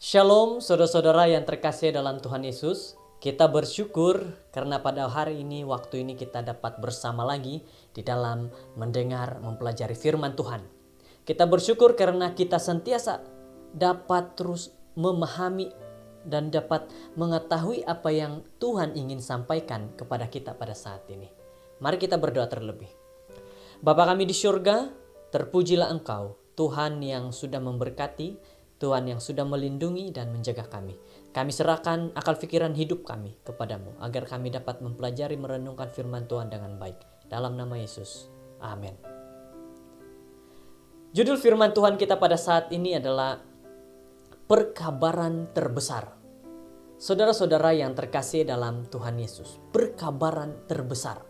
Shalom saudara-saudara yang terkasih dalam Tuhan Yesus. Kita bersyukur karena pada hari ini, waktu ini kita dapat bersama lagi di dalam mendengar, mempelajari firman Tuhan. Kita bersyukur karena kita sentiasa dapat terus memahami dan dapat mengetahui apa yang Tuhan ingin sampaikan kepada kita pada saat ini. Mari kita berdoa terlebih. Bapa kami di surga, terpujilah Engkau, Tuhan yang sudah memberkati, Tuhan yang sudah melindungi dan menjaga kami. Kami serahkan akal pikiran hidup kami kepadamu, agar kami dapat mempelajari merenungkan firman Tuhan dengan baik. Dalam nama Yesus, amin. Judul firman Tuhan kita pada saat ini adalah perkabaran terbesar. Saudara-saudara yang terkasih dalam Tuhan Yesus, perkabaran terbesar.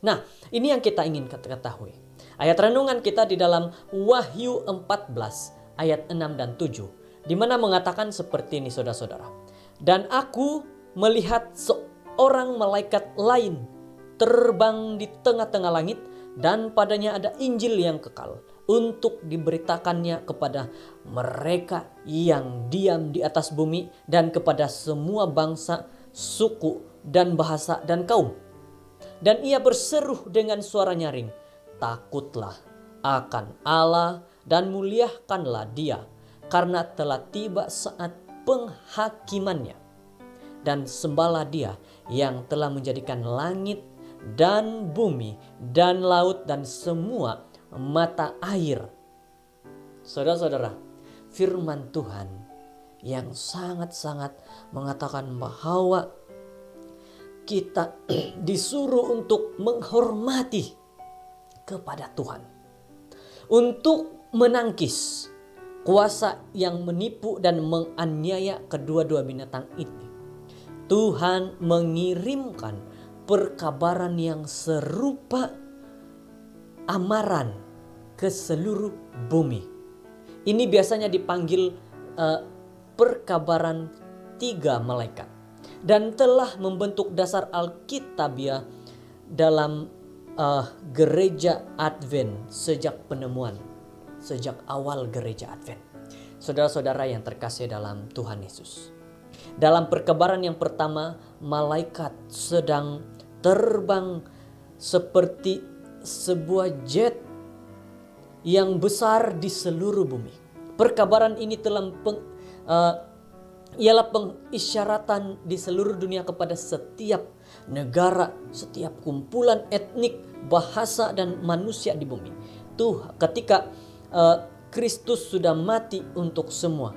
Nah, ini yang kita ingin ketahui. Ayat renungan kita di dalam Wahyu 14 ayat 6 dan 7, di mana mengatakan seperti ini, saudara-saudara. Dan aku melihat seorang malaikat lain terbang di tengah-tengah langit, dan padanya ada Injil yang kekal untuk diberitakannya kepada mereka yang diam di atas bumi dan kepada semua bangsa, suku, dan bahasa dan kaum. Dan ia berseru dengan suara nyaring, "Takutlah akan Allah dan muliakanlah Dia, karena telah tiba saat penghakimannya. Dan sembahlah Dia yang telah menjadikan langit dan bumi dan laut dan semua mata air." Saudara-saudara, firman Tuhan yang sangat-sangat mengatakan bahwa kita disuruh untuk menghormati kepada Tuhan, untuk menangkis kuasa yang menipu dan menganiaya kedua-dua binatang ini. Tuhan mengirimkan perkabaran yang serupa amaran ke seluruh bumi. Ini biasanya dipanggil perkabaran 3 malaikat, dan telah membentuk dasar Alkitabiah dalam gereja Advent sejak penemuan, sejak awal gereja Advent. Saudara-saudara yang terkasih dalam Tuhan Yesus, dalam perkabaran yang pertama, malaikat sedang terbang seperti sebuah jet yang besar di seluruh bumi. Perkabaran ini ialah pengisyaratan di seluruh dunia kepada setiap negara, setiap kumpulan etnik, bahasa, dan manusia di bumi. Ketika Kristus sudah mati untuk semua,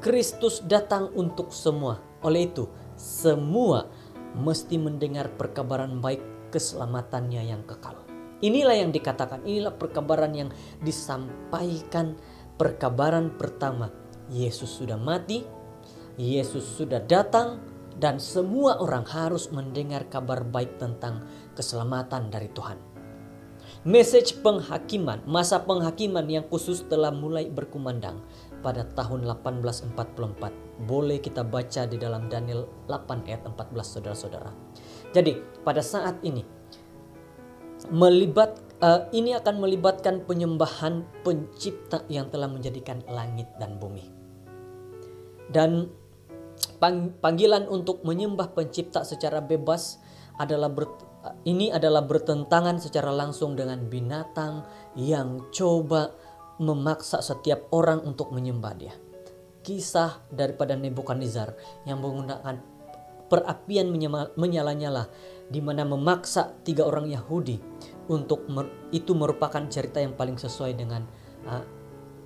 Kristus datang untuk semua. Oleh itu, semua mesti mendengar perkabaran baik keselamatannya yang kekal. Inilah yang dikatakan, inilah perkabaran yang disampaikan. Perkabaran pertama, Yesus sudah mati, Yesus sudah datang, dan semua orang harus mendengar kabar baik tentang keselamatan dari Tuhan. Message penghakiman, masa penghakiman yang khusus telah mulai berkumandang pada tahun 1844. Boleh kita baca di dalam Daniel 8 ayat 14, saudara-saudara. Jadi pada saat ini ini akan melibatkan penyembahan pencipta yang telah menjadikan langit dan bumi. Dan panggilan untuk menyembah pencipta secara bebas adalah bertentangan secara langsung dengan binatang yang coba memaksa setiap orang untuk menyembah dia. Kisah daripada Nebukadnezar yang menggunakan perapian menyala-nyala, di mana memaksa 3 orang Yahudi itu merupakan cerita yang paling sesuai dengan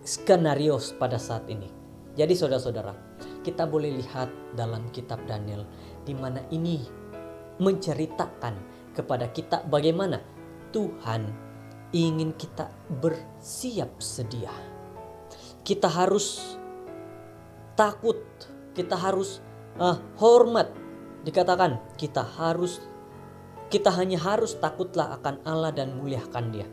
skenario pada saat ini. Jadi saudara-saudara, kita boleh lihat dalam kitab Daniel, di mana ini menceritakan kepada kita bagaimana Tuhan ingin kita bersiap sedia. Kita harus takut, kita harus hormat. Dikatakan kita hanya harus takutlah akan Allah dan muliakan Dia.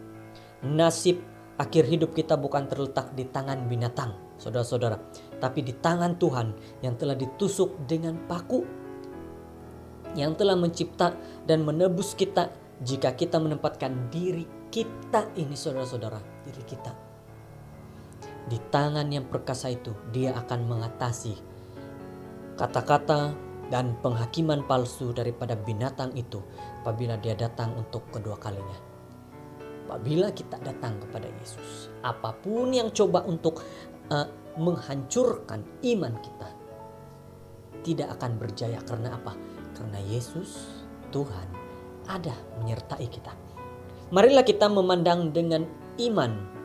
Nasib akhir hidup kita bukan terletak di tangan binatang, saudara-saudara, tapi di tangan Tuhan yang telah ditusuk dengan paku, yang telah mencipta dan menebus kita jika kita menempatkan diri kita ini, saudara-saudara, diri kita di tangan yang perkasa itu. Dia akan mengatasi kata-kata dan penghakiman palsu daripada binatang itu apabila dia datang untuk kedua kalinya. Apabila kita datang kepada Yesus, apapun yang coba untuk menghancurkan iman kita tidak akan berjaya. Karena apa? Karena Yesus, Tuhan, ada menyertai kita. Marilah kita memandang dengan iman.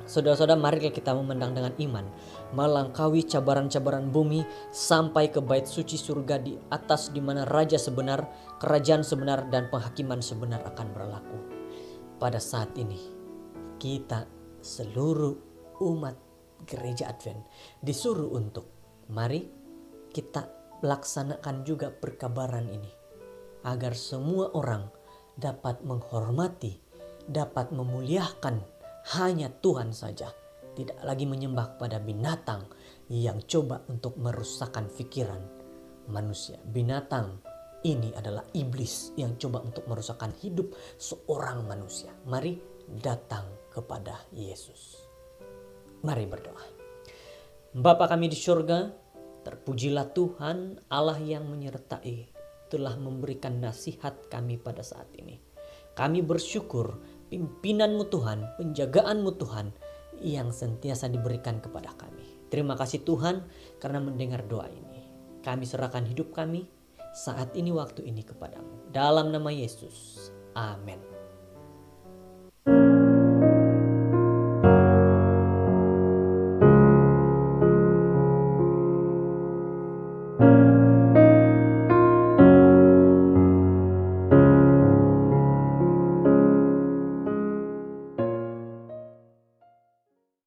Saudara-saudara, marilah kita memandang dengan iman, melangkaui cabaran-cabaran bumi sampai ke bait suci surga di atas, di mana raja sebenar, kerajaan sebenar, dan penghakiman sebenar akan berlaku. Pada saat ini, kita seluruh umat gereja Advent disuruh untuk mari kita laksanakan juga perkabaran ini, agar semua orang dapat menghormati, dapat memuliakan hanya Tuhan saja, tidak lagi menyembah kepada binatang yang coba untuk merusakkan pikiran manusia. Binatang ini adalah iblis yang coba untuk merusakkan hidup seorang manusia. Mari datang kepada Yesus. Mari berdoa. Bapa kami di surga, terpujilah Tuhan Allah yang menyertai, telah memberikan nasihat kami pada saat ini. Kami bersyukur pimpinan-Mu Tuhan, penjagaan-Mu Tuhan yang sentiasa diberikan kepada kami. Terima kasih Tuhan karena mendengar doa ini. Kami serahkan hidup kami saat ini, waktu ini kepadamu. Dalam nama Yesus. Amin.